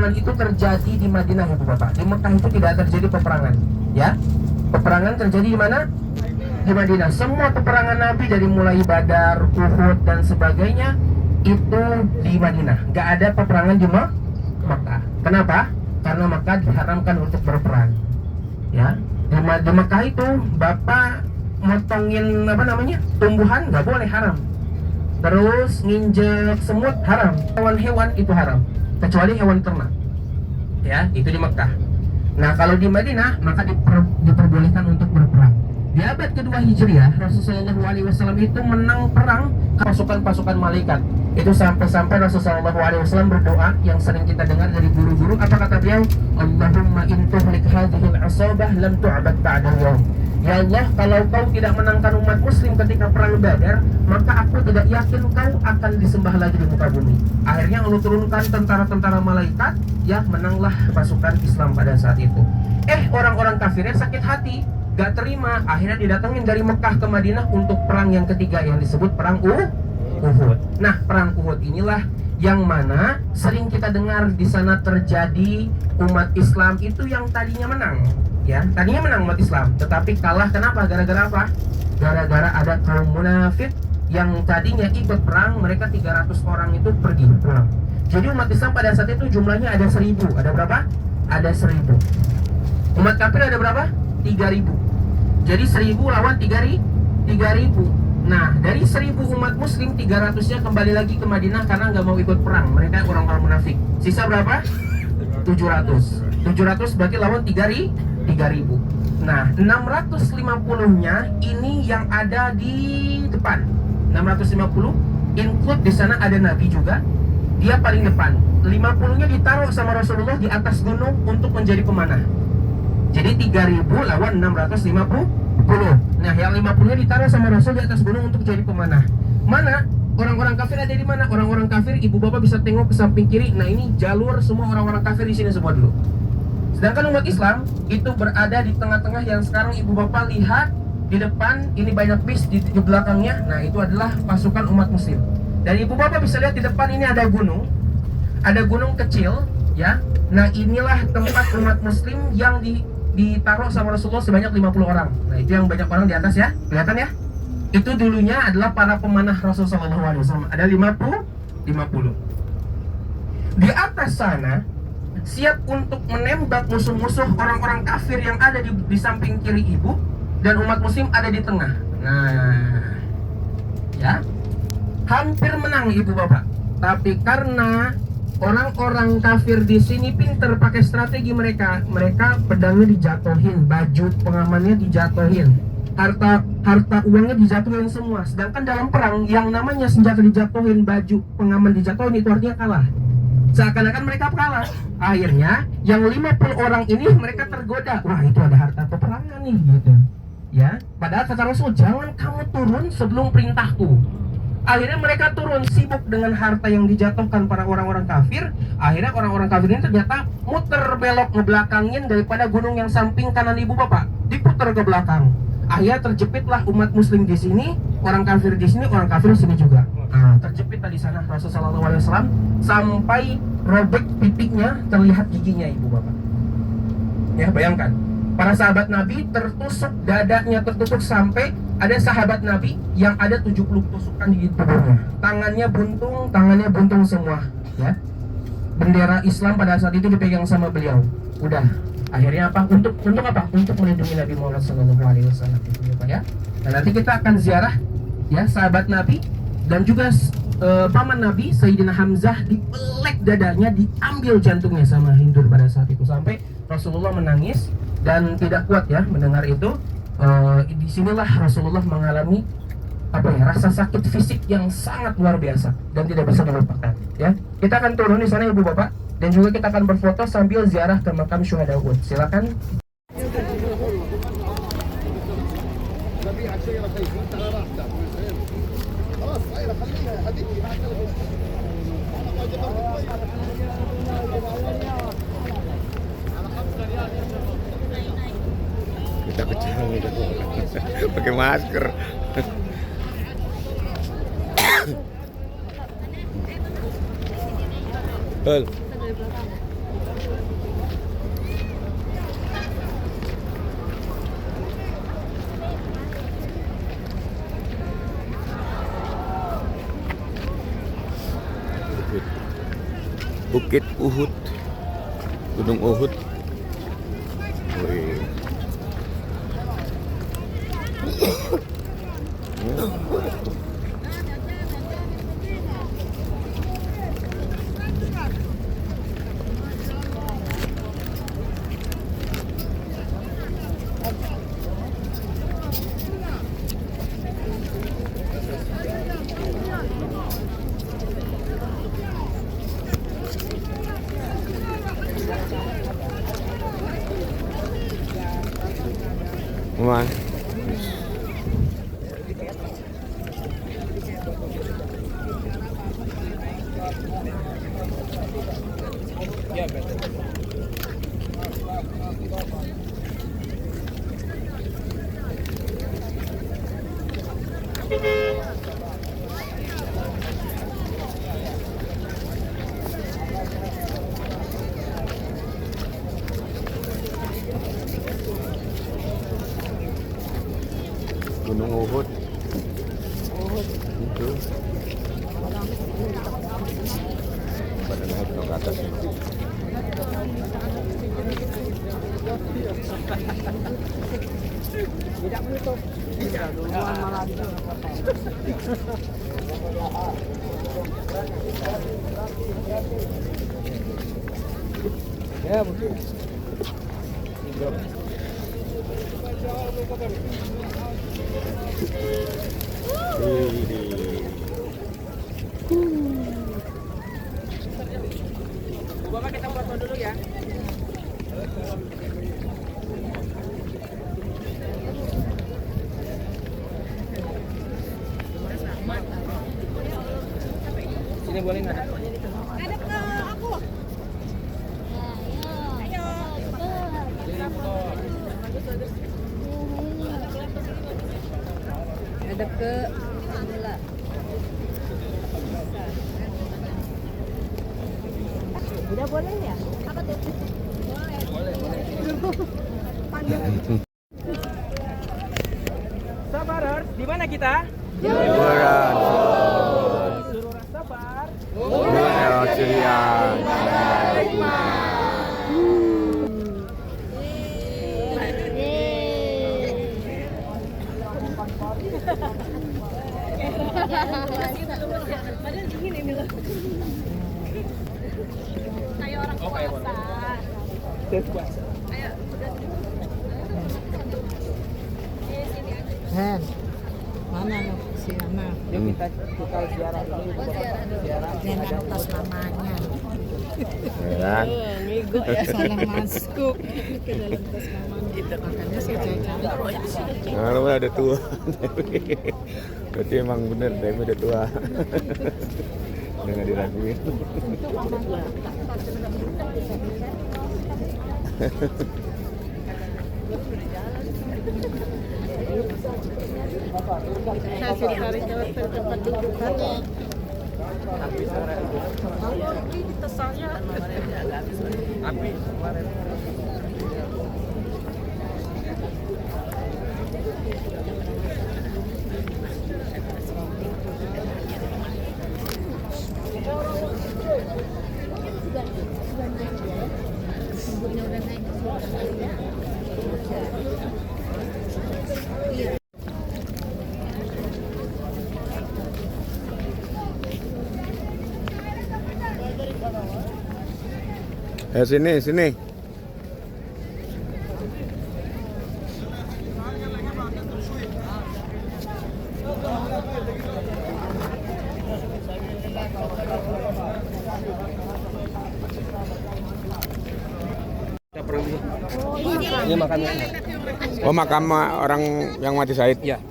peperangan itu terjadi di Madinah, Ibu Bapak. Di Mekah itu tidak terjadi peperangan, ya. Peperangan terjadi di mana? Di Madinah. Semua peperangan Nabi dari mulai Badar, Uhud dan sebagainya itu di Madinah. Gak ada peperangan di Mekah. Kenapa? Karena Mekah diharamkan untuk berperang. Ya, di Mekah itu Bapak motongin apa namanya? Tumbuhan nggak boleh, haram. Terus nginjek semut haram. Hewan-hewan itu haram, kecuali hewan ternak. Ya, itu di Mekah. Nah, kalau di Madinah maka diperbolehkan untuk berperang. Di abad kedua Hijriah, Rasulullah SAW itu menang perang pasukan-pasukan malaikat. Itu sampai-sampai Rasulullah SAW berdoa yang sering kita dengar dari guru-guru. Apa kata beliau? Allahumma in tuhlik hadhil asabah lam tu'bad ba'da yawm. Ya Allah, kalau kau tidak menangkan umat muslim ketika perang Badar, maka aku tidak yakin kau akan disembah lagi di muka bumi. Akhirnya Allah turunkan tentara-tentara malaikat, ya, menanglah pasukan Islam pada saat itu. Orang-orang kafirnya sakit hati, gak terima, akhirnya didatengin dari Mekah ke Madinah untuk perang yang ketiga yang disebut perang Uhud. Nah, perang Uhud inilah yang mana sering kita dengar di sana terjadi umat Islam itu yang tadinya menang. Ya, tadinya menang umat Islam, tetapi kalah. Kenapa? Gara-gara apa? Gara-gara ada kaum munafik yang tadinya ikut perang, mereka 300 orang itu pergi pulang. Jadi umat Islam pada saat itu jumlahnya ada 1000. Ada berapa? Ada 1000. Umat kafir ada berapa? 3000. Jadi 1000 lawan 3000. Nah, dari 1000 umat muslim, 300-nya kembali lagi ke Madinah karena nggak mau ikut perang. Mereka orang-orang munafik. Sisa berapa? 700. 700 berarti lawan 3000. Nah, 650-nya ini yang ada di depan. 650 include di sana ada Nabi juga. Dia paling depan. 50-nya ditaruh sama Rasulullah di atas gunung untuk menjadi pemanah. Jadi 3000 lawan 650. Nah, yang 50-nya ditaruh sama Rasul di atas gunung untuk jadi pemanah. Mana? Orang-orang kafir ada di mana? Orang-orang kafir, Ibu Bapak bisa tengok ke samping kiri. Nah, ini jalur semua orang-orang kafir di sini semua dulu. Sedangkan umat Islam itu berada di tengah-tengah yang sekarang Ibu Bapak lihat di depan. Ini banyak bis di belakangnya. Nah, itu adalah pasukan umat muslim. Dan Ibu Bapak bisa lihat di depan ini ada gunung. Ada gunung kecil, ya. Nah, inilah tempat umat muslim yang ditaruh sama Rasulullah sebanyak 50 orang. Nah, itu yang banyak orang di atas, ya. Kelihatan, ya? Itu dulunya adalah para pemanah Rasulullah SAW. Ada 50. Di atas sana siap untuk menembak musuh-musuh orang-orang kafir yang ada di samping kiri Ibu, dan umat muslim ada di tengah. Nah, ya, hampir menang Ibu Bapak. Tapi karena orang-orang kafir di sini pinter pakai strategi mereka pedangnya dijatuhin, baju pengamannya dijatuhin, harta uangnya dijatuhin semua. Sedangkan dalam perang yang namanya senjata dijatuhin, baju pengaman dijatuhin, itu artinya kalah. Seakan-akan mereka kalah. Akhirnya yang 50 orang ini mereka tergoda. Wah, itu ada harta peperangan nih, gitu. Ya, padahal kata Rasul, jangan kamu turun sebelum perintahku. Akhirnya mereka turun, sibuk dengan harta yang dijatuhkan para orang-orang kafir. Akhirnya orang-orang kafir ini ternyata muter belok ngebelakangin daripada gunung yang samping kanan Ibu Bapak, diputar ke belakang. Akhirnya terjepitlah umat muslim di sini, orang kafir di sini, orang kafir di sini juga. Nah, terjepit di sana Rasulullah SAW sampai robek pipinya, terlihat giginya Ibu Bapak. Ya, bayangkan. Para sahabat Nabi tertusuk, dadanya tertusuk, sampai ada sahabat Nabi yang ada 70 tusukan di tubuhnya. Tangannya buntung semua, ya. Bendera Islam pada saat itu dipegang sama beliau. Udah, akhirnya apa? Untuk apa? Untuk melindungi Nabi Muhammad SAW, ya. Dan nanti kita akan ziarah, ya, sahabat Nabi dan juga paman Nabi Sayyidina Hamzah, dipelek dadanya, diambil jantungnya sama Hindur pada saat itu, sampai Rasulullah menangis dan tidak kuat, ya, mendengar itu. Disinilah Rasulullah mengalami rasa sakit fisik yang sangat luar biasa dan tidak bisa dilupakan, ya. Kita akan turun di sana Ibu Bapak, dan juga kita akan berfoto sambil ziarah ke makam syuhada Uhud. Silakan. Kita kecil gitu pakai masker. Betul. Bukit Uhud, Gunung Uhud. Wih. Wah. Gunung Uhud. Itu. Pada naik ke atas ini. Tidak menutup. Duluan malah ya betul. Bapak kita foto dulu ya. Sini boleh nggak? Ada ke aku. Ayo. Ada ke Mila. Udah boleh ya? Apa tuh? Boleh. Sabar, di mana kita? Liburan. Suruh orang sabar. Dunia Sirian. Kayak orang puasa. Puasa. Ayo. Hen, mana lo si anak? Yuk kita ziarah dulu. Ziarah. Nenek atas namanya. Ya. Ngigo ya salah masuk ke dalam tas namanya. Itu makanya saya jajan. Kalau ada tua. Berarti emang bener, Demi udah tua. Udah nggak diraguin. Hasil tarik lewat ke tempat dudukannya. Ini tas saya. Api kemarin. Sini. Ini makamnya. Oh, makam orang yang mati syahid. Ya.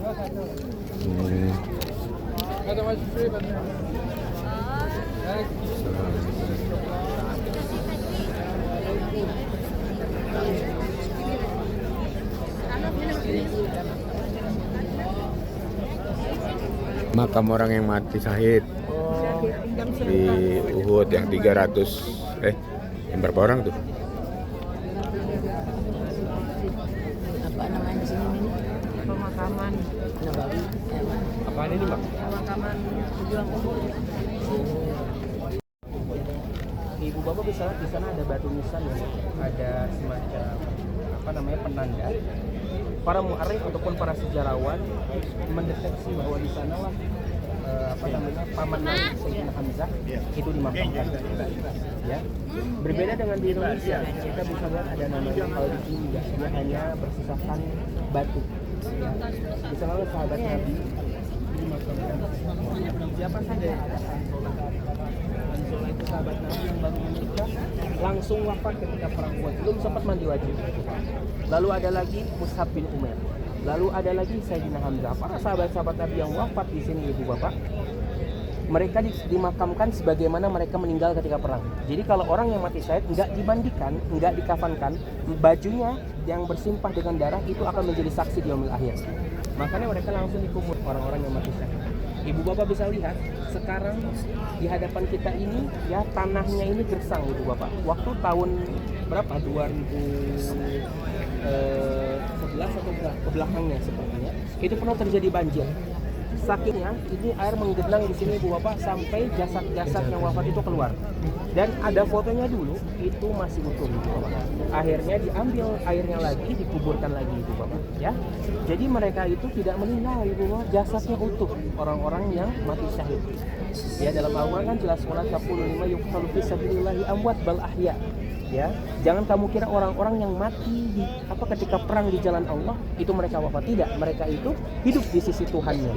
Makam orang yang mati syahid di Uhud yang 300 yang berapa orang tuh? Apa namanya sini? Pemakaman Nabawi. Apaan ini, Mbak? Pemakaman pejuang Uhud. Ibu bapak bisa lihat di sana ada batu nisan ya, ada semacam penanda. Para mu'arikh ataupun para sejarawan mendeteksi bahwa di sanalah paman Nabi Sayyidina Hamzah itu dimakamkan. Ya. Berbeda dengan di Indonesia, kita bisa lihat ada namanya kalau di sini enggak, dia hanya bersisakan batu. Ya. Di sana sahabat Nabi dimakamkan. Siapa saja ada Hanzola itu sahabat Nabi yang baru menikah, langsung wafat ketika perang Uhud, belum sempat mandi wajib. Lalu ada lagi Mus'ab bin Umair. Lalu ada lagi Sayyidina Hamzah. Para sahabat-sahabat Nabi yang wafat di sini ibu bapak, mereka dimakamkan sebagaimana mereka meninggal ketika perang. Jadi kalau orang yang mati syahid nggak dimandikan, nggak dikafankan, bajunya yang bersimpah dengan darah itu akan menjadi saksi di yaumil akhir. Makanya mereka langsung dikubur orang-orang yang mati syahid. Ibu bapak bisa lihat sekarang di hadapan kita ini ya tanahnya ini gersang ibu bapak. Waktu tahun berapa? 2011 atau ke belakangnya sepertinya itu pernah terjadi banjir. Sakitnya ini air menggenang di sini ibu bapak sampai jasad-jasad yang wafat itu keluar. Dan ada fotonya dulu itu masih utuh ibu bapak. Akhirnya diambil airnya lagi, dikuburkan lagi ibu bapak. Ya, jadi mereka itu tidak meninggal ibu bapak, jasadnya utuh orang-orang yang mati syahid. Ya dalam Al-Quran kan jelas wala taqulu lima yuqtalu fi sabilillahi amwat bal ahya. Ya, jangan kamu kira orang-orang yang mati ketika perang di jalan Allah itu mereka wafat. Tidak, mereka itu hidup di sisi Tuhannya.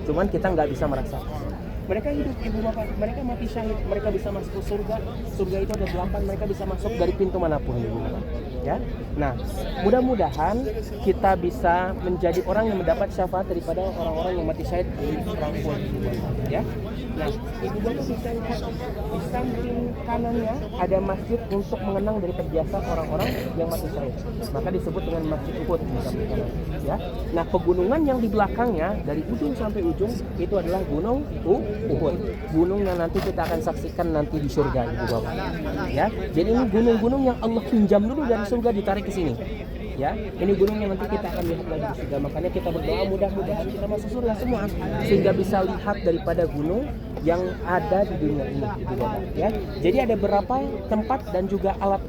Cuman kita nggak bisa merasakan. Mereka hidup ibu bapak, mereka mati syahid, mereka bisa masuk ke surga. Surga itu ada 8, mereka bisa masuk dari pintu manapun ibu bapak. Ya, nah mudah-mudahan kita bisa menjadi orang yang mendapat syafaat daripada orang-orang yang mati syahid di perang Uhud ibu bapak. Ya. Nah, ibu bapak bisa lihat di samping kanannya ada masjid untuk mengenang dari perjasa orang-orang yang mati syahid. Maka disebut dengan Masjid Uhud di samping kanan. Ya. Nah, pegunungan yang di belakangnya dari ujung sampai ujung itu adalah Gunung Uhud. Gunung yang nanti kita akan saksikan nanti di surga ibu bapak. Ya. Jadi ini gunung-gunung yang Allah pinjam dulu dari surga ditarik ke sini. Ya, ini gunung yang nanti kita akan lihat lagi di surga. Makanya kita berdoa mudah-mudahan kita masuk surga semua sehingga bisa lihat daripada gunung yang ada di dunia ini ibu bapak. Ya, jadi ada beberapa tempat dan juga alat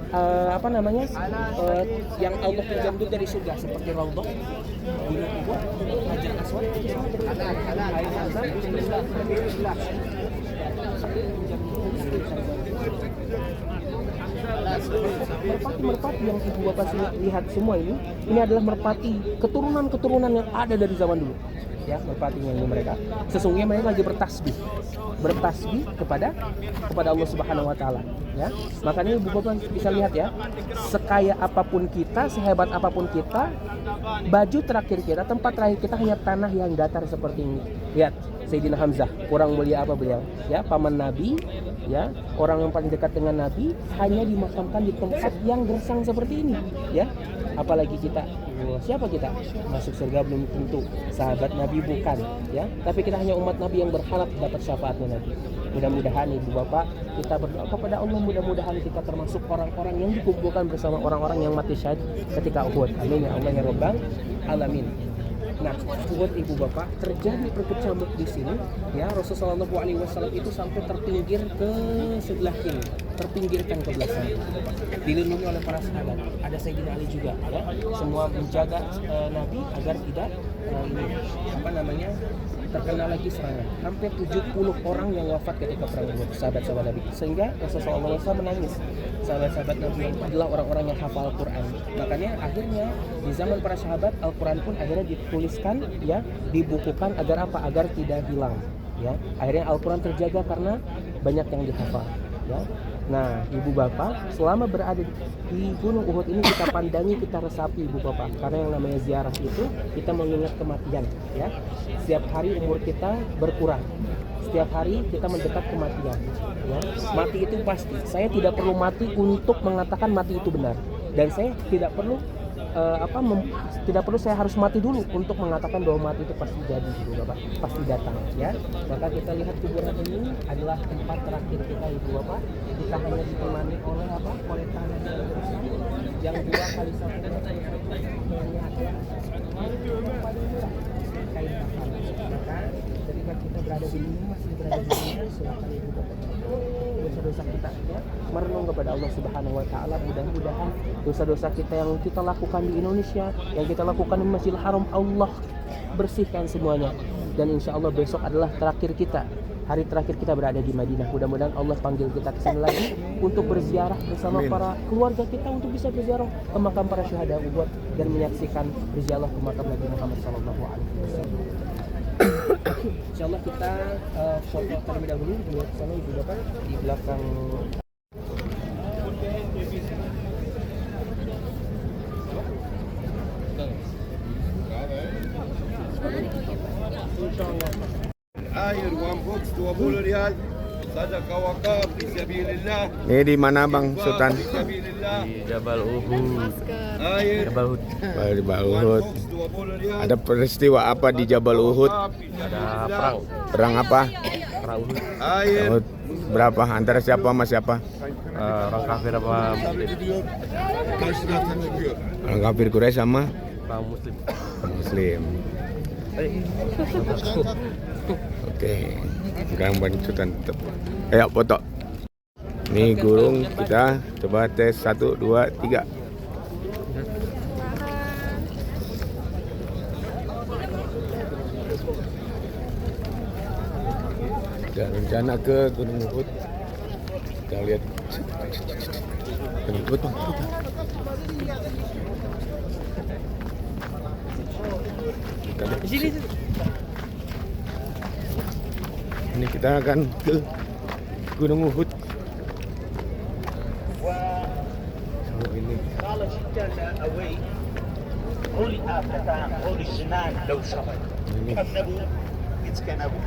yang Allah pinjam dulu dari surga seperti Raudhah, Gunung Uhud, Hajar Aswad, air Zamzam, merpati yang ibu bapak lihat semua ini adalah merpati keturunan yang ada dari zaman dulu. Ya, merpatinya ini mereka sesungguhnya mereka lagi bertasbih kepada Allah Subhanahu wa taala. Ya, makanya ibu bapak bisa lihat ya, sekaya apapun kita, sehebat apapun kita, baju terakhir kita, tempat terakhir kita hanya tanah yang datar seperti ini. Lihat Sayyidina Hamzah, kurang mulia apa beliau? Ya, paman Nabi, ya, orang yang paling dekat dengan Nabi, hanya dimakamkan di tempat yang gersang seperti ini. Ya, apalagi kita, siapa kita? Masuk surga belum tentu, sahabat Nabi bukan, ya. Tapi kita hanya umat Nabi yang berharap dapat syafaatnya Nabi. Mudah-mudahan ibu bapak kita berdoa kepada Allah, mudah-mudahan kita termasuk orang-orang yang dikumpulkan bersama orang-orang yang mati syahid ketika Uhud. Amin ya Allah ya Rabbal alamin. Nah, Uhud ibu bapak terjadi perkecamuk di sini. Ya, Rasulullah SAW itu sampai terpinggir ke sebelah kiri, terpinggirkan ke belah sana. Dilindungi oleh para sahabat. Ada Sayyidina Ali juga. Ya, semua menjaga Nabi agar tidak terkena lagi serangan. Hampir 70 orang yang wafat ketika perang Uhud, sahabat-sahabat Nabi. Sehingga Rasulullah SAW menangis. Sahabat-sahabat Nabi yang adalah orang-orang yang hafal Al-Quran. Makanya akhirnya di zaman para sahabat Al-Quran pun akhirnya dituliskan, ya, dibukukan agar apa? Agar tidak hilang. Ya, akhirnya Al-Quran terjaga karena banyak yang dihafal. Ya. Nah, ibu bapak, selama berada di Gunung Uhud ini kita pandangi, kita resapi ibu bapak. Karena yang namanya ziarah itu kita mengingat kematian, ya. Setiap hari umur kita berkurang. Setiap hari kita mendekat kematian, ya. Mati itu pasti. Saya tidak perlu mati untuk mengatakan mati itu benar. Dan saya tidak perlu saya harus mati dulu untuk mengatakan bahwa mati itu pasti jadi ibu bapak, pasti datang, ya. Maka kita lihat kuburan ini adalah tempat terakhir kita ibu bapak. Kita hanya ditemani oleh oleh tanah yang 2 kali 1 meter hanya ada kain kafan. Maka ketika kita berada di sini masih berada di dunia, silakan ibu bapak dosa-dosa kita ya. Merenung kepada Allah Subhanahu wa taala, mudah-mudahan dosa-dosa kita yang kita lakukan di Indonesia, yang kita lakukan di Masjidil Haram, Allah bersihkan semuanya. Dan insya Allah besok adalah terakhir kita, hari terakhir kita berada di Madinah. Mudah-mudahan Allah panggil kita ke sana lagi untuk berziarah bersama para keluarga kita, untuk bisa berziarah ke makam para syuhada Uhud dan menyaksikan berziarah ke makam Nabi Muhammad SAW. Insyaallah kita foto terlebih dahulu di sana ibu bapak di belakang. Air one box 20 riyal. Sadaqah wakaf fi sabilillah. Ini di mana Bang Sultan? Fi sabilillah. Di Jabal Uhud. Air Jabal Uhud. Di Jabal one Uhud. box 20 riyal. Ada peristiwa apa di Jabal Uhud? Ada perang. Perang apa? Perang Uhud. Air Uhud. Berapa? Antara siapa sama siapa? Orang kafir apa muslim? Orang kafir Quraisy sama Orang muslim. Muslim. Oke. Sekarang Bang Sultan tetap. Ayo foto. Nih gurung kita coba tes 1 2 3. Ada rencana ke Gunung Uhud. Kita lihat Gunung Uhud Bang. Di sini. Ini kita akan ke Gunung Uhud. Oh, ini.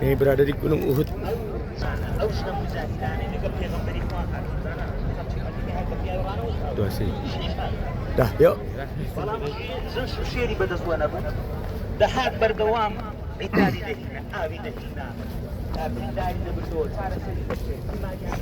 Ini berada di Gunung Uhud. Itu asli. Dah, yuk. دحات بردوام عتالي دهنا آوي دهنا لكن داري دبردول صار سري بشي ما جاء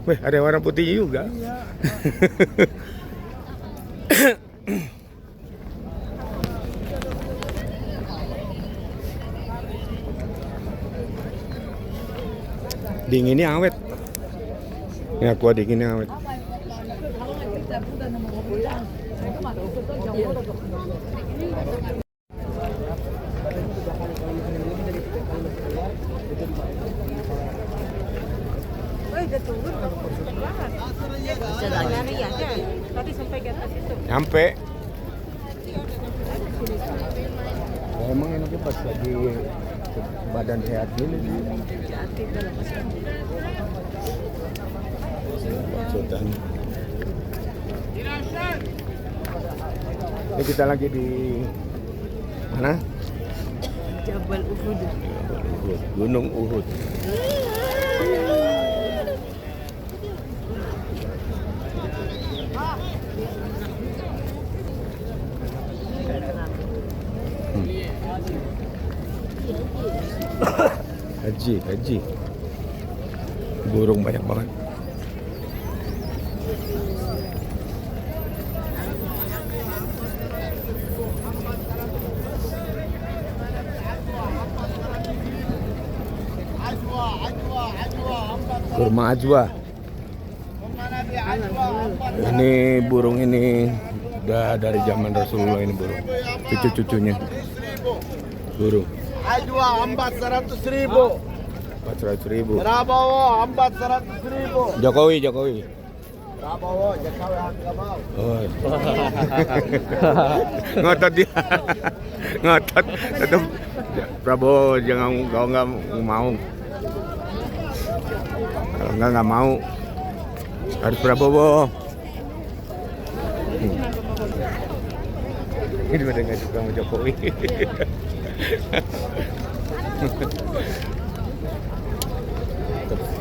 Wih, ada warna putih juga. Dinginnya awet. Ini aqua dinginnya awet. Tadi sampai ke atas itu. Sampai. Ya, emang enaknya pas lagi badan sehat gini. Sultan. Ini kita lagi di mana? Jabal Uhud. Gunung Uhud. Haji. Burung banyak banget. Kurma ajwa. Ini burung ini udah dari zaman Rasulullah, ini burung. Cucu-cucunya. Burung. Ajwa 400.000. 400.000. Prabowo 400.000. Jokowi. Prabowo Jokowi enggak mau. Oh. Ngotot dia. Ngotot. Tetap Prabowo jangan, kalau nggak mau. Kalau nggak mau. Harus Prabowo. Ini pada nggak suka sama Jokowi.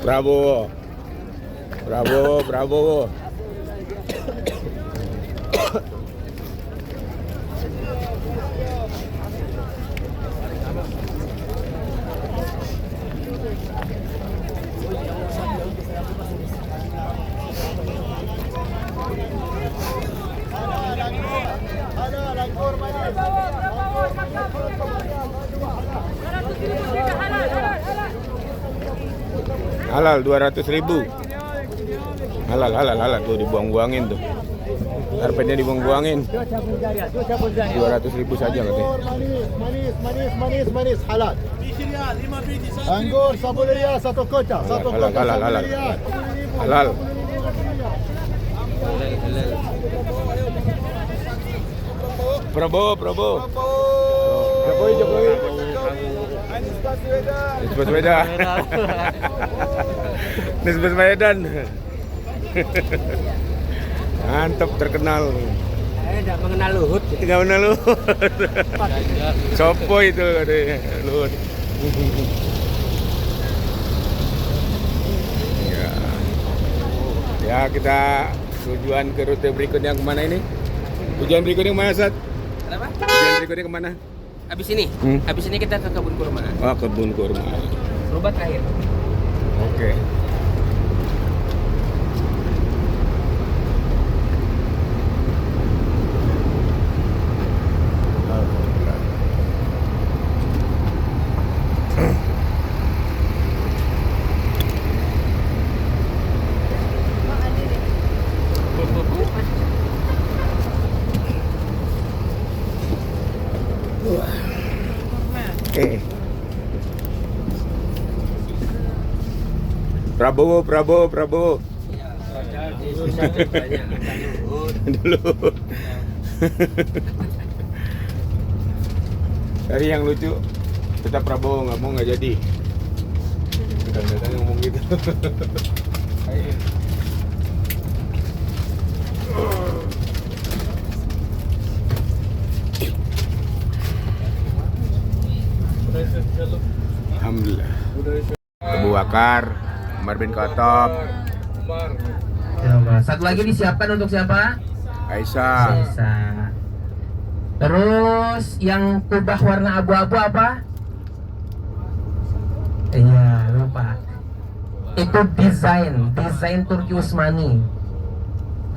Prabowo. Prabowo, Prabowo. Halal 200.000. Halal tuh dibuang-buangin tuh. Karpetnya dibuang-buangin. 200.000 saja katanya. Manis, halal. Anggur 10 riyal satu kotak. Halal. Prabowo. Jokowi. Nisbah Medan. Mantap, terkenal. Saya tidak mengenal Luhut. Tidak mengenal Luhut. Sopo itu katanya Luhut. Ya, kita tujuan ke rute berikutnya kemana ini? Tujuan berikutnya kemana, Sat? Kenapa? Tujuan berikutnya kemana? Habis ini? Habis ini kita ke kebun kurma. Oh, kebun kurma. Berobat air. Oke. Prabowo. Dulu. Dari yang lucu, tetap Prabowo nggak jadi. Kadang-kadang ngomong gitu. Alhamdulillah. Abu Bakar, Umar bin Khattab. Satu lagi disiapkan untuk siapa? Aisyah. Aisyah. Terus yang kubah warna abu-abu apa? Iya, lupa. Itu desain Turki Utsmani.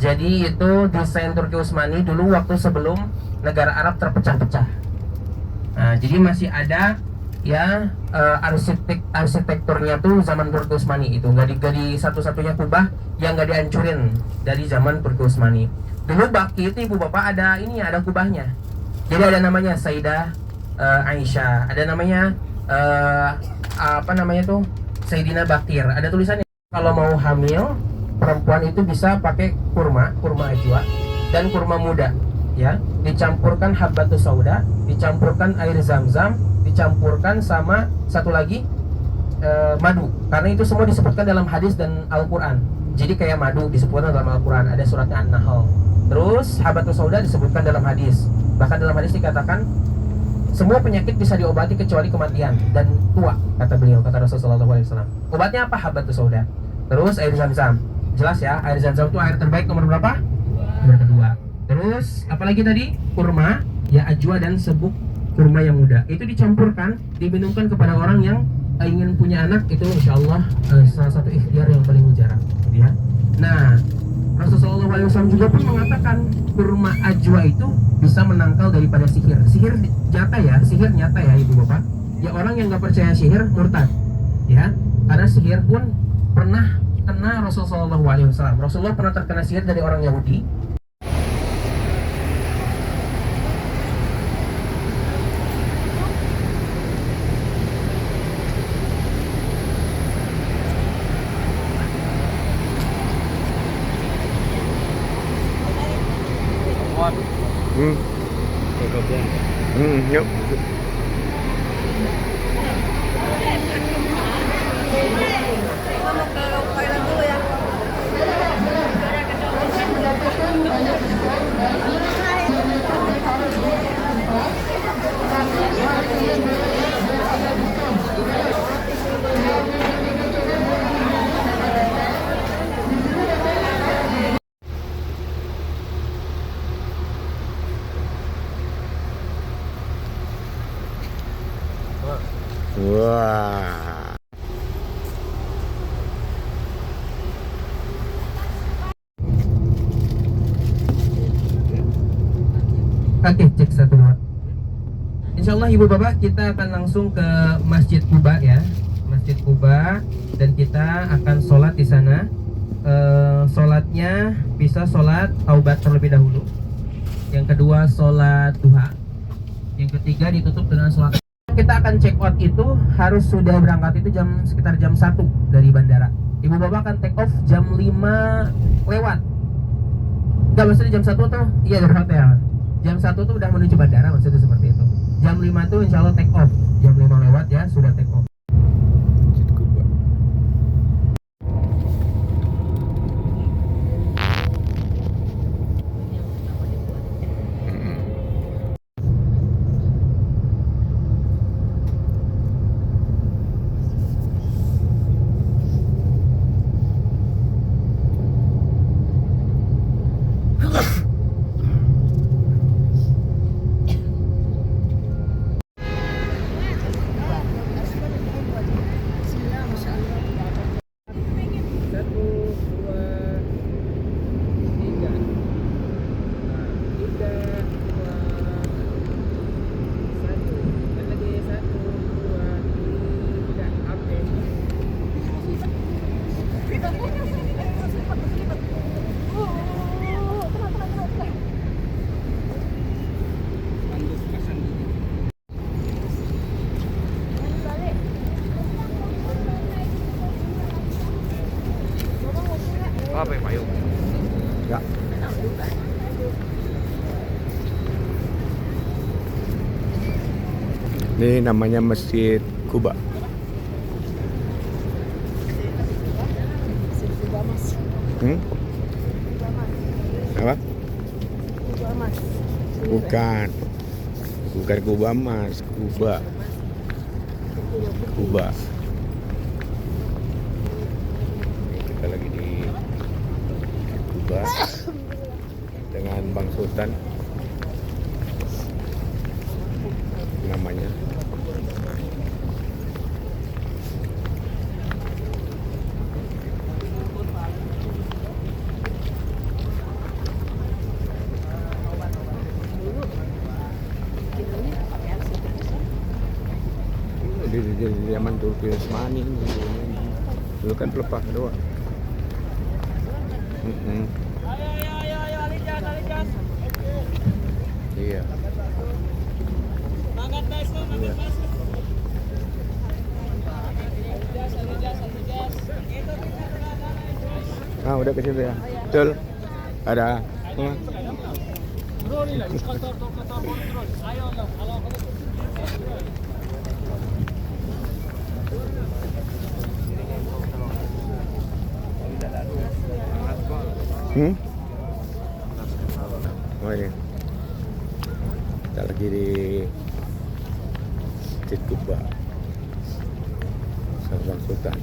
Jadi itu desain Turki Utsmani dulu waktu sebelum negara Arab terpecah-pecah. Nah, jadi masih ada ya arsitekturnya tuh zaman Turki Utsmani itu nggak di satu-satunya kubah yang nggak dihancurin dari zaman Turki Utsmani. Dulu Baki itu ibu bapak ada kubahnya. Jadi ada namanya Sayyidah Aisyah, ada namanya Sayyidina Bakir. Ada tulisannya kalau mau hamil perempuan itu bisa pakai kurma ajwa dan kurma muda, ya, dicampurkan habbatus sauda, dicampurkan air zam-zam, dicampurkan sama satu lagi madu, karena itu semua disebutkan dalam hadis dan Al-Quran. Jadi kayak madu disebutkan dalam Al-Quran, ada suratnya An-Nahl. Terus habbatus sauda disebutkan dalam hadis, bahkan dalam hadis dikatakan semua penyakit bisa diobati kecuali kematian dan tua, kata beliau, kata Rasulullah SAW. Obatnya apa? Habbatus sauda. Terus air zam-zam, jelas ya, air zam-zam itu air terbaik nomor berapa? Nomor kedua. Terus apalagi tadi? Kurma, ya, ajwa dan sebuk kurma yang muda. Itu dicampurkan, diminumkan kepada orang yang ingin punya anak. Itu insya Allah salah satu ikhtiar yang paling mujarab, gitu ya. Nah, Rasulullah SAW juga pun mengatakan kurma ajwa itu bisa menangkal daripada sihir. Sihir nyata ya ibu bapak. Ya, orang yang nggak percaya sihir murtad, ya. Karena sihir pun pernah kena Rasulullah SAW. Rasulullah pernah terkena sihir dari orang Yahudi. Yuk. Oke, cek 1 2. Insya Allah ibu bapak kita akan langsung ke Masjid Quba ya, Masjid Quba, dan kita akan sholat di sana. Sholatnya bisa sholat taubat terlebih dahulu. Yang kedua sholat duha. Yang ketiga ditutup dengan sholat. Kita akan check out itu harus sudah berangkat itu sekitar jam 1 dari bandara. Ibu bapak akan take off jam 5 lewat. Enggak, maksudnya jam 1 tuh iya dari hotel. Jam 1 tuh udah menuju bandara, maksudnya seperti itu. Jam 5 tuh insya Allah take off. Jam 5 lewat ya sudah take off. Apa ya payung? Enggak. Ini namanya Masjid Quba. Apa? Bukan. Bukan Quba Mas, Quba. Quba. Kita lagi di Quba dengan Bang Sultan namanya. Di zaman Turki Utsmani dulu kan pelepah doang. Iya. Ah, udah ke situ ya. Betul. Ada. Oh ini. Kita lagi di Masjid Quba, Bang Sultan.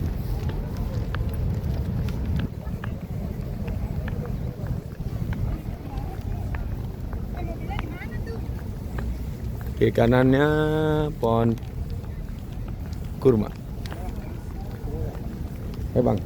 Kiri kanannya pohon kurma. Bang.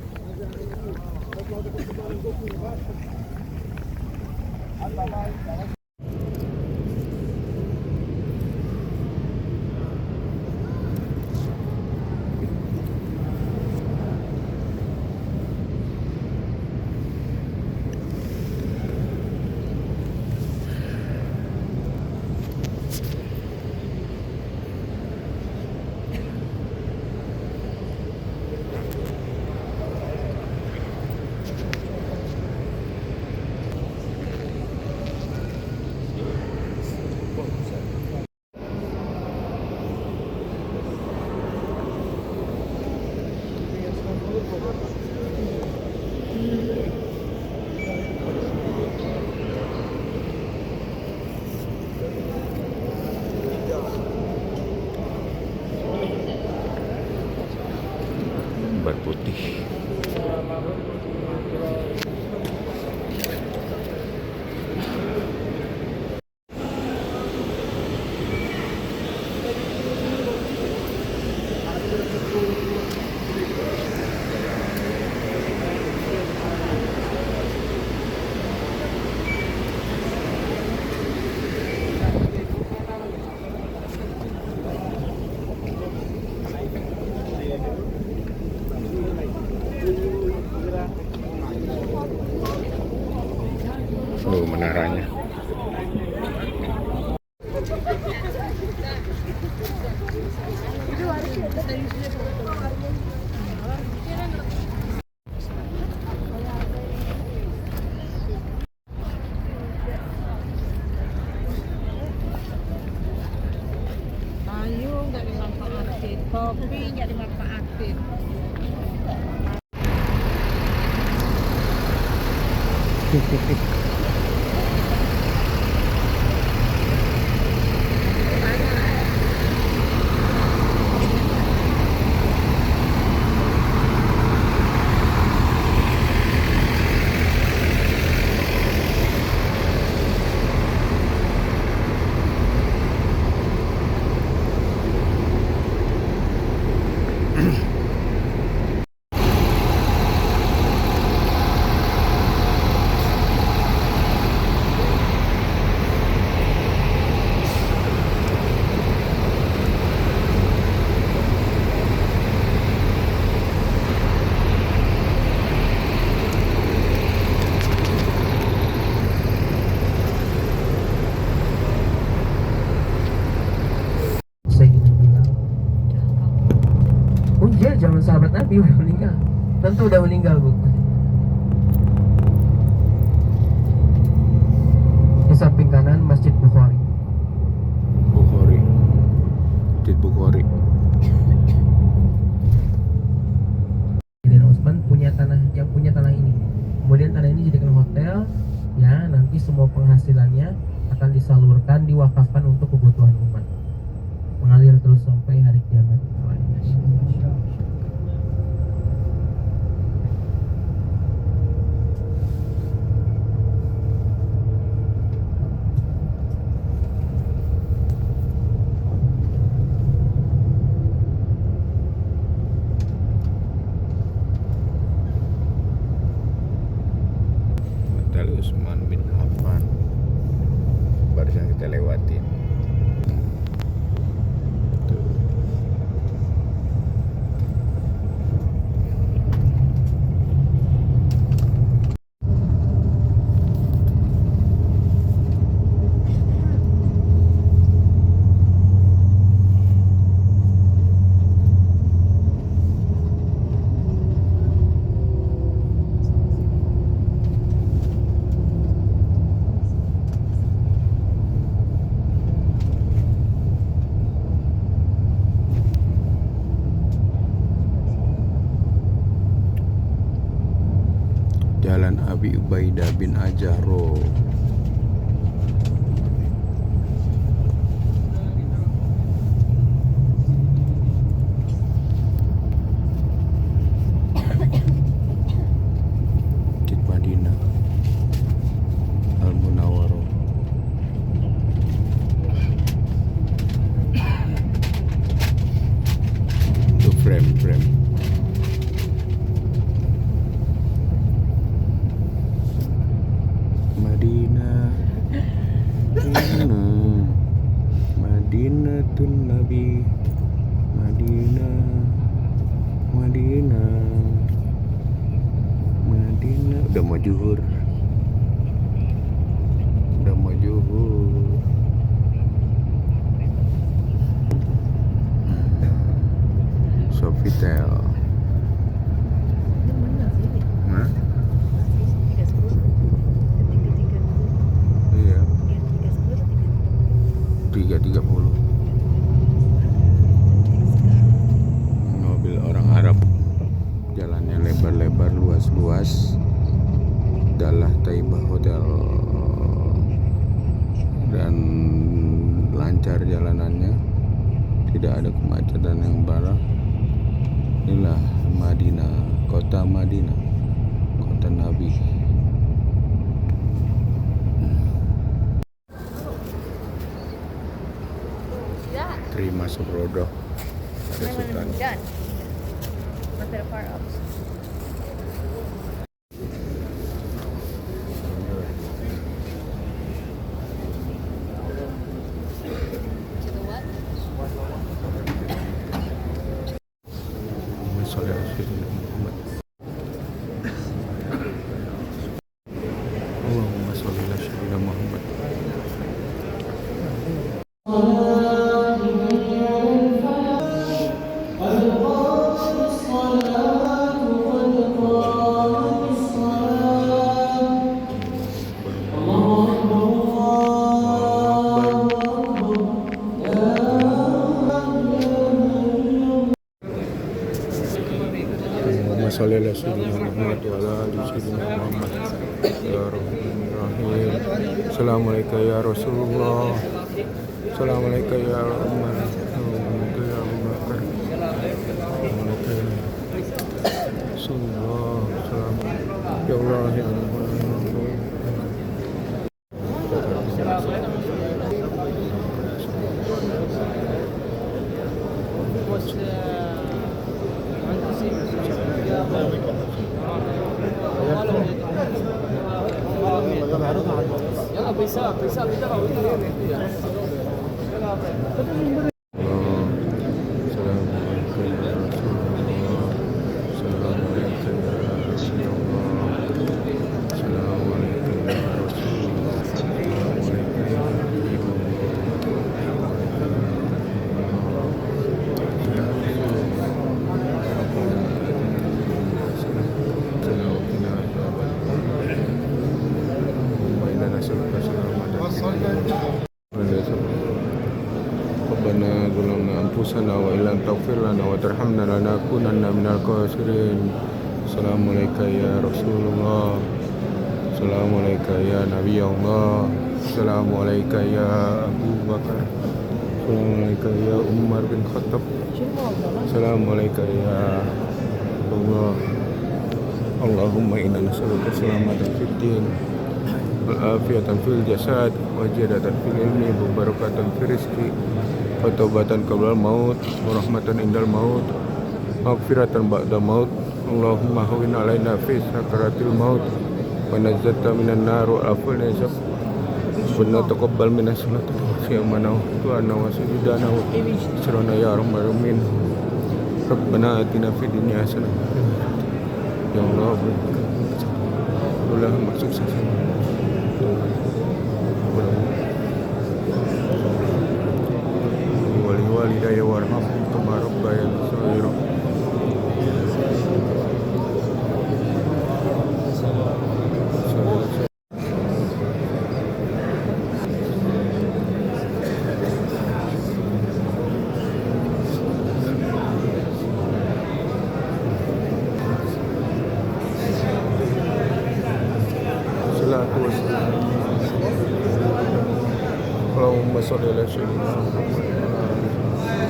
menaranya. Ayo nggak dimanfaatin, kopi nggak dimanfaatin. Sayyidina Bilal. Oh iya, zaman sahabat Nabi udah meninggal. Tentu udah meninggal, Bu. Di samping kanan Masjid Bukhari. Bukhari. Masjid Bukhari. Dan Utsman punya tanah, yang punya tanah ini. Kemudian tanah ini dijadikan hotel. Ya, nanti semua penghasilannya akan disalurkan, diwakafkan untuk kebutuhan umat. Mengalir terus sampai hari kiamat. Hotel Utsman bin Affan. Barusan kita lewatin. Tuh. Jalan Abi Ubaidah bin Ajaro. Masjid Madinah Al Munawwarah. Itu frame. Madinah, Madinatun Nabi, Madinah, udah mau zuhur, Sofitel. Hah? Iya. 3.30. Mobil orang Arab. Jalannya lebar-lebar, luas-luas. Dalah Taibah Hotel. Dan lancar jalanannya. Tidak ada kemacetan yang parah. Inilah Madinah, kota Madinah, kota Nabi. Terima Subrodo. Ada Sultan. Allahumma sholli ala sholli ala sayyidina Muhammad wa ala ali sayyidina Muhammad. Ya Rahim. Assalamualaikum ya Rasulullah. Assalamualaikum ya Umar. Assalamualaikum ya Abu Bakar. Assalamualaikum ya Rasulullah. Ya Allah ya Allah. ربنا ظلمنا أنفسنا وإن لم تغفر لنا وترحمنا لنكونن من الخاسرين. السلام عليك يا رسول الله. السلام عليك يا نبي الله. السلام عليك يا أبو بكر. السلام عليك يا عمر بن الخطاب. السلام عليك يا الله. اللهم إنا نسألك السلامة في الدين والعافية في الجسد وزيادة في العلم وبركة في الرزق وتوبة قبل الموت ورحمة عند الموت مغفرة بعد الموت. اللهم هون علينا في سكرات الموت ونجت من النار وعفو الحساب ونتقبل من الصلاة وصيامنا وطاعتنا وسجودنا وإسرنا يا رب العالمين. ربنا آتنا في الدنيا حسنة ya Allah. Allahumma sukses wali walidayya warhamhum kama rabbayani shaghira. Allahumma sholli ala sayyidina Muhammad.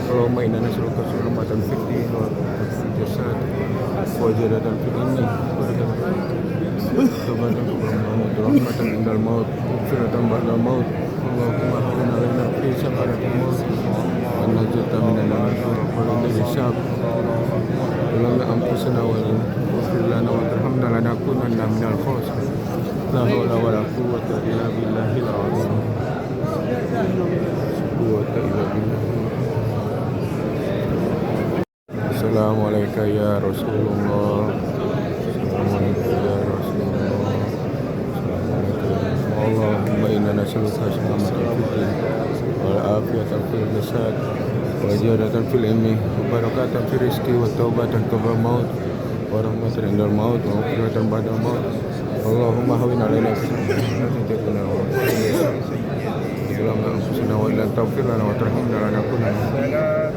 Allahumma inna nas'aluka salamatan fid din wa fil jasad wa ziyadatan fil ilmi wa tawbatan qabla al-maut rahmatan indal maut maghfiratan ba'dal maut. Allahumma hawwin 'alaina fi sakaratil maut wa najjata minan nar wa min hisab. Allahumma anfusana wa ighfir lana wa tarhamna lanakunanna minal khasirin. La hawla wa la quwwata illa billahil 'azim. Assalamualaikum ya Rasulullah. Assalamualaikum ya Rasulullah. Allahumma inna nas'aluka salamatan fid din wal afiyatan fil jasad wa ziyadatan fil ilmi wa barakatan fil rizqi wa taubatan qabla maut wa rahmatan indal maut wa maghfiratan ba'dal maut. Allahumma hawwin 'alaina fi sakaratil maut Allahumma anfusana wa illam taghfir lana wa tarhamna lanakunanna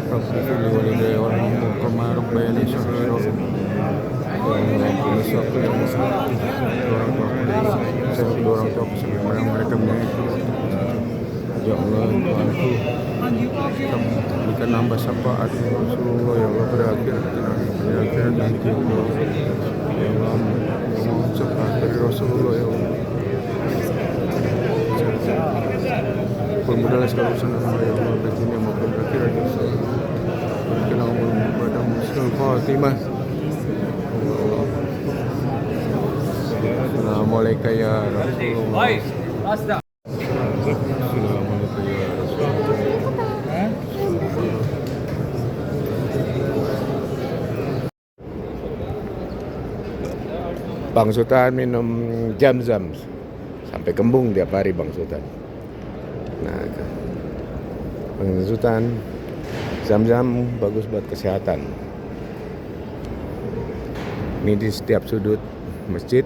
rabbana fil walidayya warhamhum kama rabbayani shaghira. Orang tua sebagaimana mereka memiliki. Ya Allah, Tuhanku, berikan hamba syafaat Rasulullah ya Allah pada akhirat nanti ya Allah. Ya Allah, mohon syafaat dari Rasulullah ya Allah. Permudahlah segala urusan hamba ya Allah, baik dunia maupun akhirat ya Allah. Berikan umur kepada Muslim Fatimah. Assalamualaikum ya Rasulullah. Assalamualaikum ya Rasulullah. Bang Sultan minum jam-jam sampai kembung tiap hari Bang Sultan. Nah, Bang Sultan, jam-jam bagus buat kesehatan. Ini di setiap sudut masjid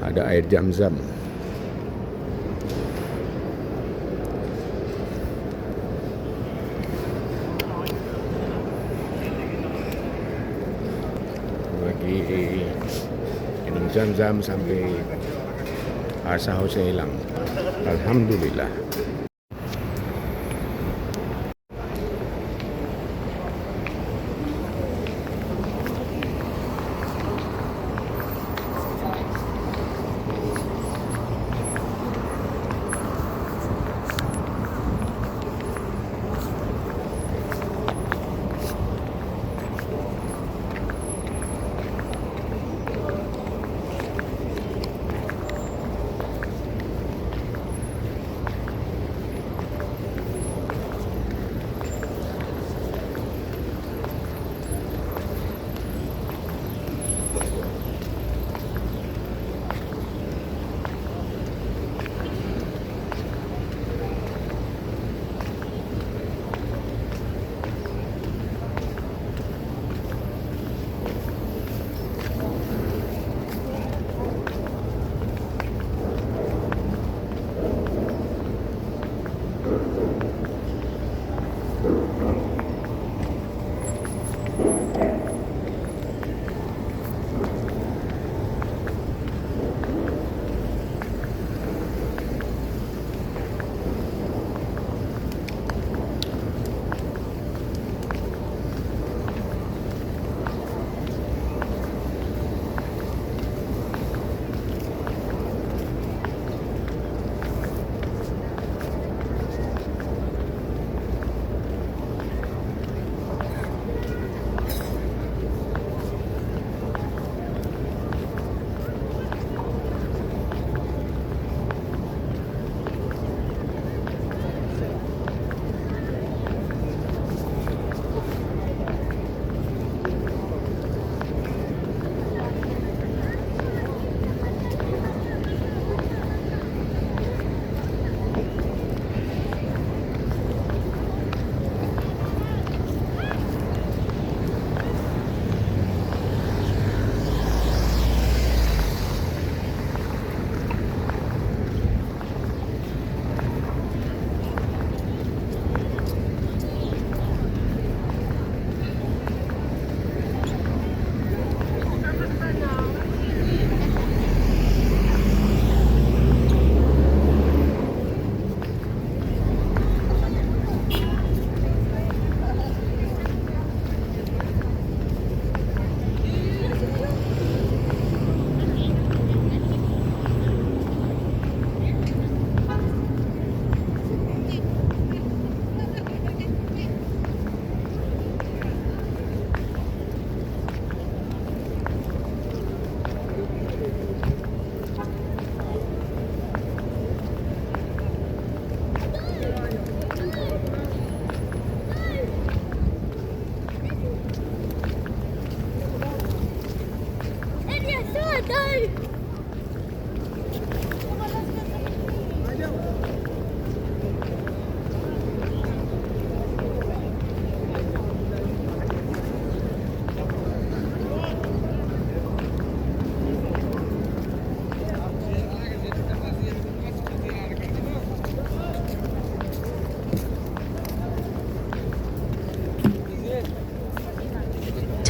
ada air zam-zam. Zam-Zam sampai sahur saya hilang. Alhamdulillah.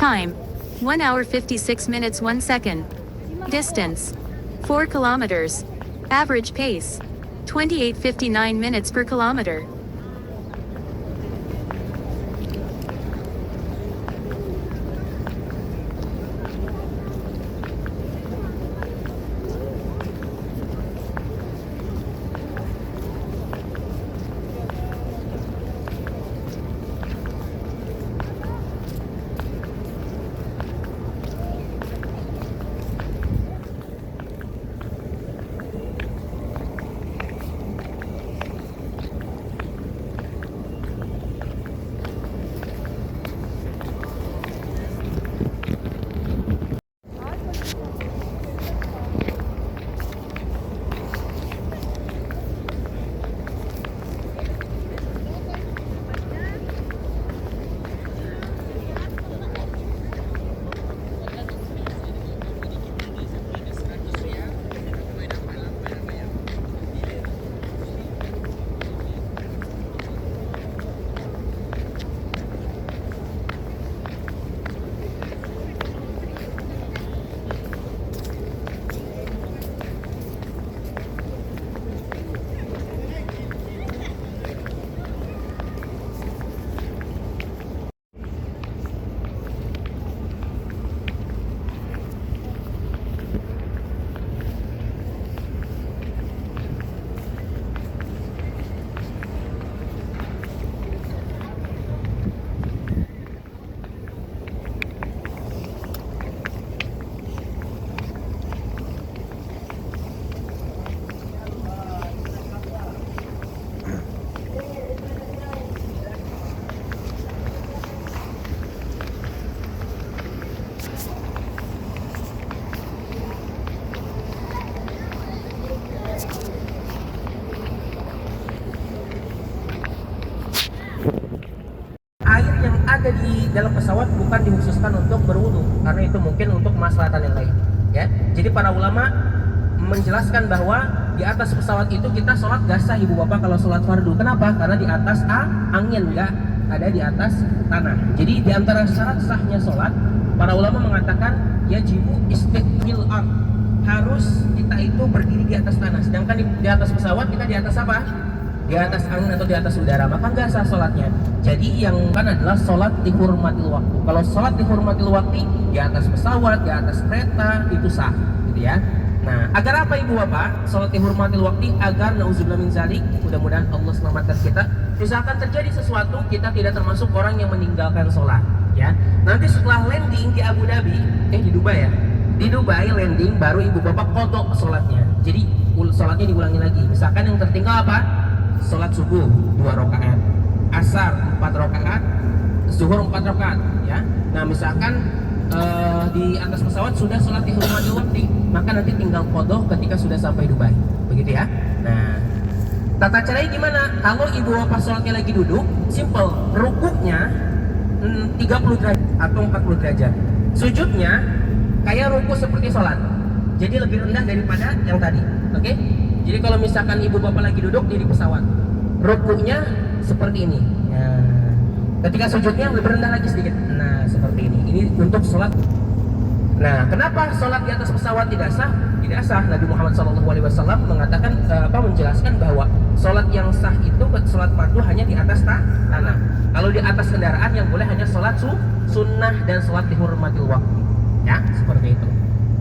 Time 1 hour 56 minutes 1 second. Distance 4 kilometers. Average pace 28:59 minutes per kilometer. ada di dalam pesawat bukan dikhususkan untuk berwudu, karena itu mungkin untuk maslahatan yang lain. Ya, jadi para ulama menjelaskan bahwa di atas pesawat itu kita sholat gak sah ibu bapak kalau sholat fardu. Kenapa? Karena di atas angin, nggak ada di atas tanah. Jadi di antara syarat sahnya sholat, para ulama mengatakan yajibu istiqbil ard, harus kita itu berdiri di atas tanah. Sedangkan di atas pesawat kita di atas apa? Di atas angin atau di atas udara, maka nggak sah sholatnya. Jadi yang kan adalah sholat dihurmatil waktu. Kalau sholat dihurmatil waktu di atas pesawat, di atas kereta itu sah, gitu ya. Nah, agar apa ibu bapak? Sholat dihurmatil waktu agar nauzubillah min zalik, mudah-mudahan Allah selamatkan kita. Misalkan terjadi sesuatu, kita tidak termasuk orang yang meninggalkan sholat, ya. Nanti setelah landing di Abu Dhabi, di Dubai ya, di Dubai landing baru ibu bapak kodok sholatnya. Jadi sholatnya diulangi lagi. Misalkan yang tertinggal apa? Sholat subuh 2 rakaat, asar 4 rakaat, zuhur 4 rakaat, ya. Nah misalkan di atas pesawat sudah sholat dihurmatil waktu, maka nanti tinggal kodok ketika sudah sampai Dubai, begitu ya. Nah, tata caranya gimana? Kalau ibu bapak sholatnya lagi duduk, simple, rukuknya 30 derajat atau 40 derajat, sujudnya kayak ruku seperti sholat, jadi lebih rendah daripada yang tadi, oke? Jadi kalau misalkan ibu bapak lagi duduk di pesawat, rukuknya seperti ini. Nah, ketika sujudnya lebih rendah lagi sedikit. Nah, seperti ini. Ini untuk sholat. Nah, kenapa sholat di atas pesawat tidak sah? Tidak sah. Nabi Muhammad SAW mengatakan menjelaskan bahwa sholat yang sah itu sholat fardu hanya di atas tanah. Kalau di atas kendaraan yang boleh hanya sholat sunnah dan sholat dihurmatil waktu. Ya, seperti itu.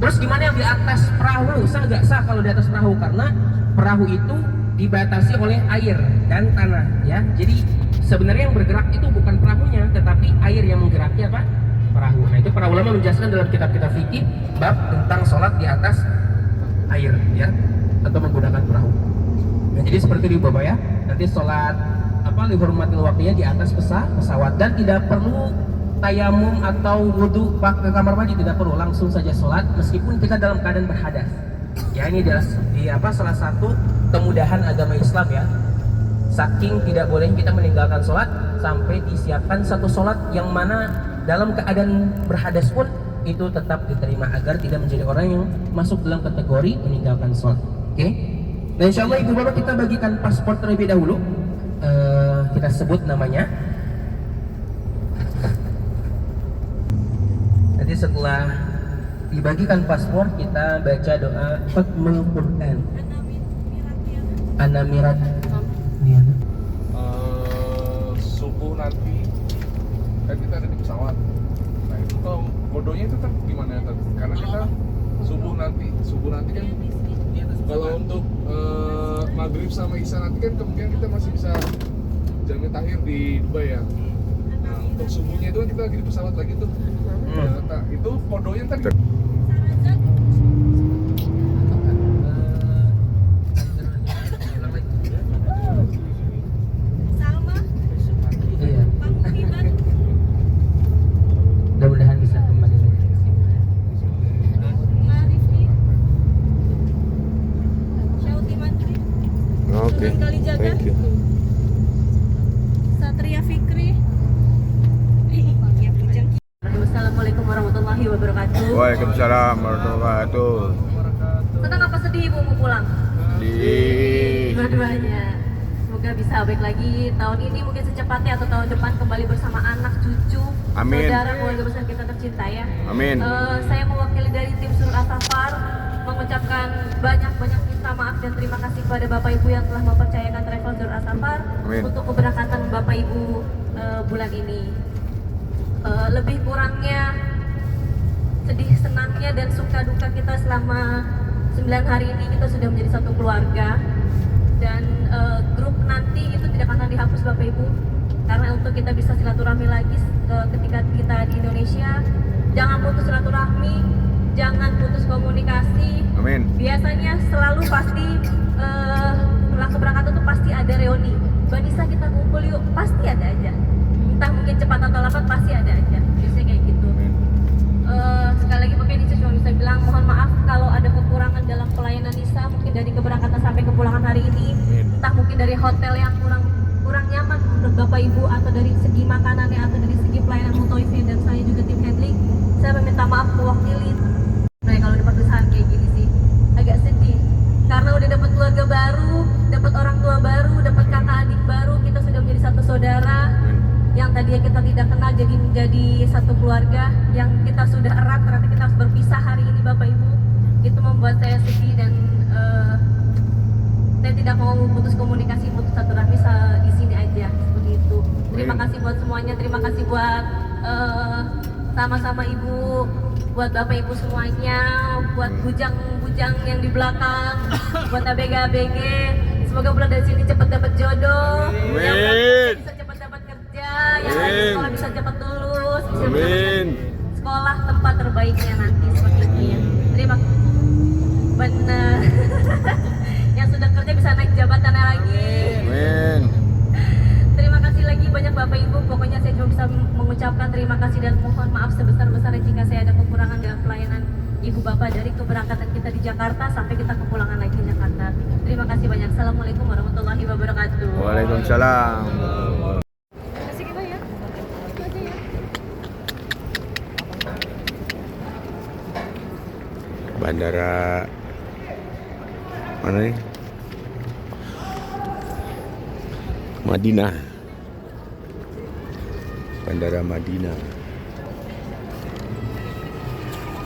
Terus gimana yang di atas perahu? Sah nggak sah kalau di atas perahu? Karena perahu itu dibatasi oleh air dan tanah, ya. Jadi sebenarnya yang bergerak itu bukan perahunya, tetapi air yang menggeraknya apa? Perahu. Nah itu para ulama menjelaskan dalam kitab-kitab fikih bab tentang sholat di atas air, ya, atau menggunakan perahu. Nah jadi seperti itu bapak ya. Nanti sholat dihormatil waktunya di atas pesawat, dan tidak perlu tayamum atau wudhu ke kamar mandi, tidak perlu, langsung saja sholat meskipun kita dalam keadaan berhadas. Ya ini adalah salah satu kemudahan agama Islam ya. Saking tidak boleh kita meninggalkan sholat sampai disiapkan satu sholat yang mana dalam keadaan berhadas pun itu tetap diterima agar tidak menjadi orang yang masuk dalam kategori meninggalkan sholat. Oke? Nah insya Allah ibu bapak kita bagikan paspor terlebih dahulu. Kita sebut namanya. Nanti setelah dibagikan paspor kita baca doa Fatmul Quran. Anamirat. Subuh nanti kan kita ada di pesawat. Nah itu kalau kodonya itu kan gimana ya? Karena kita subuh nanti kan kalau untuk maghrib sama isya nanti kan kemungkinan kita masih bisa jamin takhir di Dubai ya. Nah untuk subuhnya itu kan kita lagi di pesawat lagi tuh. Nah, itu kodonya tadi. Salma, Iya. Pangkiban, Mudah-mudahan bisa kembali lagi. Marifi, Syauti Mantri, Oke, thank you. Satria Fikri. Ya, Bujang. Assalamualaikum warahmatullahi wabarakatuh. Waalaikumsalam warahmatullahi wabarakatuh. Senang apa sedih ibu mau pulang? Dua-duanya. Semoga bisa baik lagi tahun ini, mungkin secepatnya atau tahun depan kembali bersama anak, cucu, Amin. saudara, keluarga besar kita tercinta ya. Amin. Saya mewakili dari tim Surah As-Safar mengucapkan banyak-banyak minta maaf dan terima kasih kepada Bapak Ibu yang telah mempercayakan travel Surah As-Safar untuk keberangkatan Bapak Ibu bulan ini. Lebih kurangnya, sedih senangnya dan suka duka kita selama 9 hari ini kita sudah menjadi satu keluarga, dan grup nanti itu tidak akan dihapus Bapak Ibu, karena untuk kita bisa silaturahmi lagi ketika kita di Indonesia. Jangan putus silaturahmi, jangan putus komunikasi. Amin. Biasanya selalu pasti setelah keberangkatan itu pasti ada reuni. Mbak Nisa kita kumpul yuk, pasti ada aja. Entah mungkin cepat atau lambat pasti ada aja. Biasanya kayak gitu. Sekali lagi Bapak Nisa cuma bisa bilang mohon maaf kalau ada kekurangan dalam pelayanan Nisa, mungkin dari keberangkatan sampai kepulangan hari ini. Entah mungkin dari hotel yang kurang nyaman Bapak Ibu atau dari segi makanannya atau dari segi pelayanan Mutoifin dan saya juga tim handling, saya meminta maaf mewakili. Nah, kalau di perpisahan kayak gini sih agak sedih karena udah dapat keluarga baru, dapat orang tua baru, dapat kakak adik baru, kita sudah menjadi satu saudara yang tadinya kita tidak kenal jadi menjadi satu keluarga yang kita sudah erat, ternyata kita harus berpisah hari ini Bapak Ibu. Itu membuat saya sedih dan saya tidak mau putus komunikasi, putus silaturahmi di sini aja seperti itu. Terima kasih buat semuanya, terima kasih buat sama-sama Ibu, buat Bapak Ibu semuanya, buat bujang-bujang yang di belakang, buat ABG-ABG. Semoga pulang dari sini cepat dapat jodoh, yang bisa cepat dapat kerja, yang lagi sekolah bisa cepat lulus, bisa dapat sekolah tempat terbaiknya nanti seperti itu ya. Terima kasih. Benar. Yang sudah kerja bisa naik jabatannya lagi. Amin. Terima kasih lagi banyak Bapak Ibu. Pokoknya saya cuma bisa mengucapkan terima kasih dan mohon maaf sebesar-besarnya jika saya ada kekurangan dalam pelayanan Ibu Bapak dari keberangkatan kita di Jakarta sampai kita kepulangan lagi ke Jakarta. Terima kasih banyak. Assalamualaikum warahmatullahi wabarakatuh. Waalaikumsalam. Kasih kita ya. Itu aja ya. Bandara mana nih? Madinah. Bandara Madinah.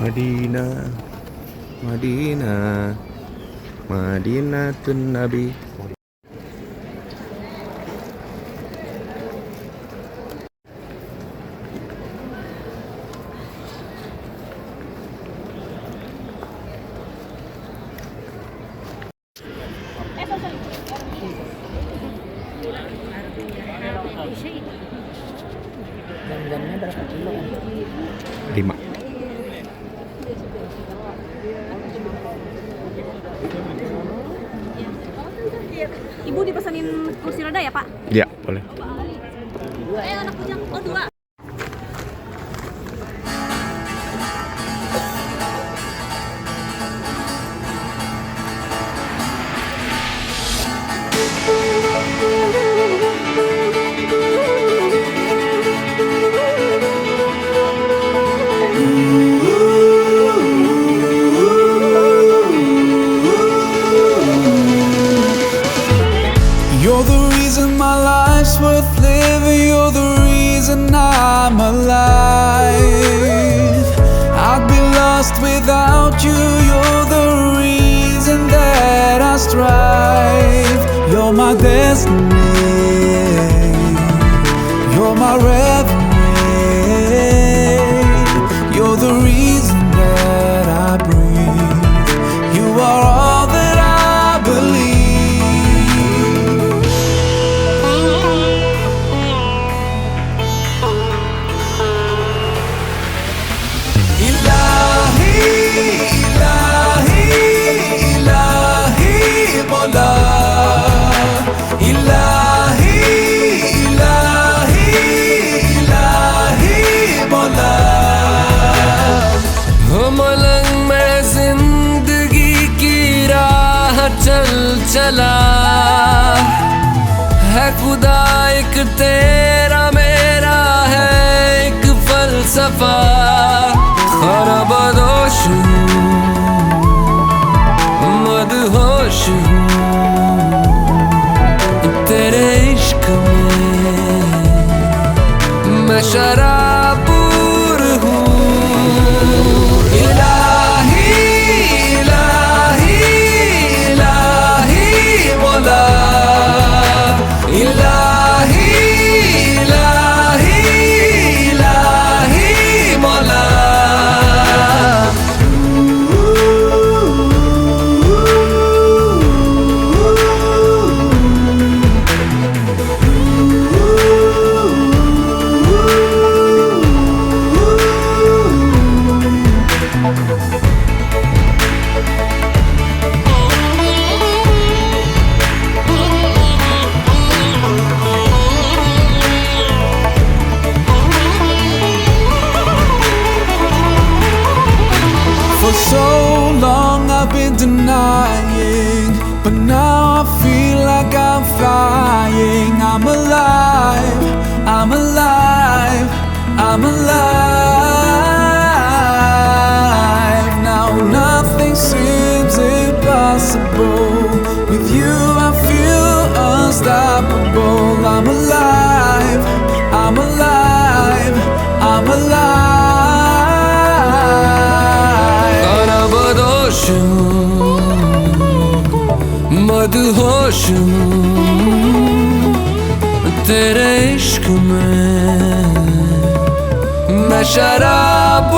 Madinah. Madinah. Madinatun Nabi. Jam-jamnya berapa kilo? 5. Ibu dipesanin kursi roda ya Pak? Ya, boleh. Anak bujang, oh 2. You're the reason my life's worth living. You're the reason I'm alive. I'd be lost without you. You're the reason that I strive. You're my destiny. You're my reverie. You're the reason that I breathe. You are all that I believe. चला है खुदा एक तेरा मेरा है एक फलसफा खाना बदोश मदहोश तेरे इश्क में मैं शराबूर हूँ Ilahi, ilahi, ilahi, Mola. I'm alive, I'm alive, I'm alive. Karabadosh मदहोश तेरे इश्क में मैं शराब